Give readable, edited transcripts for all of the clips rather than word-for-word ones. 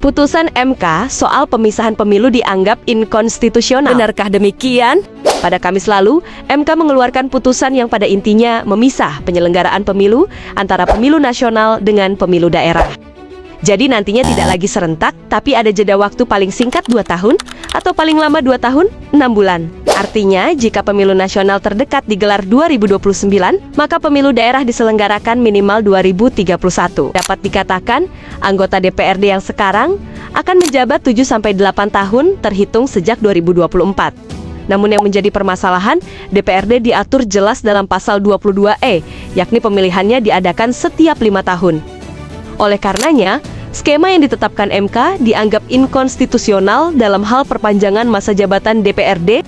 Putusan MK soal pemisahan pemilu dianggap inkonstitusional. Benarkah demikian? Pada Kamis lalu, MK mengeluarkan putusan yang pada intinya memisah penyelenggaraan pemilu antara pemilu nasional dengan pemilu daerah. Jadi nantinya tidak lagi serentak, tapi ada jeda waktu paling singkat 2 tahun, atau paling lama 2 tahun, 6 bulan. Artinya, jika pemilu nasional terdekat digelar 2029, maka pemilu daerah diselenggarakan minimal 2031. Dapat dikatakan, anggota DPRD yang sekarang akan menjabat 7-8 tahun terhitung sejak 2024. Namun yang menjadi permasalahan, DPRD diatur jelas dalam pasal 22E, yakni pemilihannya diadakan setiap 5 tahun. Oleh karenanya, skema yang ditetapkan MK dianggap inkonstitusional dalam hal perpanjangan masa jabatan DPRD.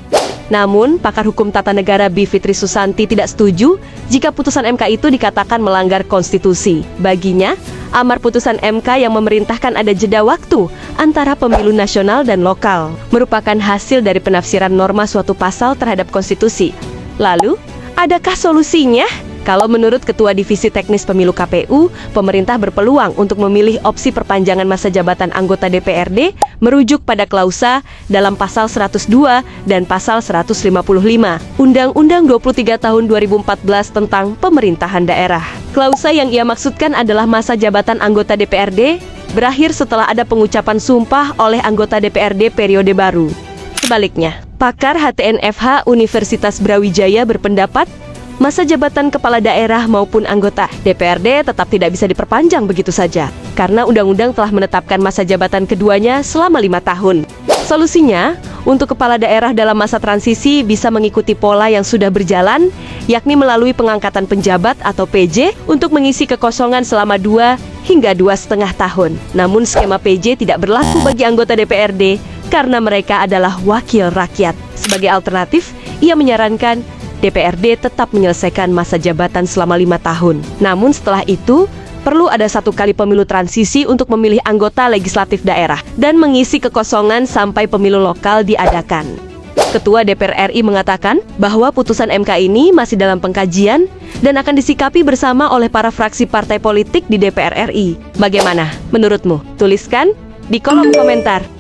Namun, pakar hukum tata negara Bivitri Susanti tidak setuju jika putusan MK itu dikatakan melanggar konstitusi. Baginya, amar putusan MK yang memerintahkan ada jeda waktu antara pemilu nasional dan lokal merupakan hasil dari penafsiran norma suatu pasal terhadap konstitusi. Lalu, adakah solusinya? Kalau menurut Ketua Divisi Teknis Pemilu KPU, pemerintah berpeluang untuk memilih opsi perpanjangan masa jabatan anggota DPRD merujuk pada klausa dalam pasal 102 dan pasal 155 Undang-Undang 23 tahun 2014 tentang pemerintahan daerah. Klausa yang ia maksudkan adalah masa jabatan anggota DPRD berakhir setelah ada pengucapan sumpah oleh anggota DPRD periode baru. Sebaliknya, pakar HTNFH Universitas Brawijaya berpendapat masa jabatan kepala daerah maupun anggota DPRD tetap tidak bisa diperpanjang begitu saja, karena undang-undang telah menetapkan masa jabatan keduanya selama 5 tahun. Solusinya, untuk kepala daerah dalam masa transisi bisa mengikuti pola yang sudah berjalan, yakni melalui pengangkatan penjabat atau PJ untuk mengisi kekosongan selama 2 hingga 2,5 tahun. Namun skema PJ tidak berlaku bagi anggota DPRD karena mereka adalah wakil rakyat. Sebagai alternatif, ia menyarankan DPRD tetap menyelesaikan masa jabatan selama 5 tahun. Namun setelah itu, perlu ada 1 kali pemilu transisi untuk memilih anggota legislatif daerah dan mengisi kekosongan sampai pemilu lokal diadakan. Ketua DPR RI mengatakan bahwa putusan MK ini masih dalam pengkajian dan akan disikapi bersama oleh para fraksi partai politik di DPR RI. Bagaimana menurutmu? Tuliskan di kolom komentar.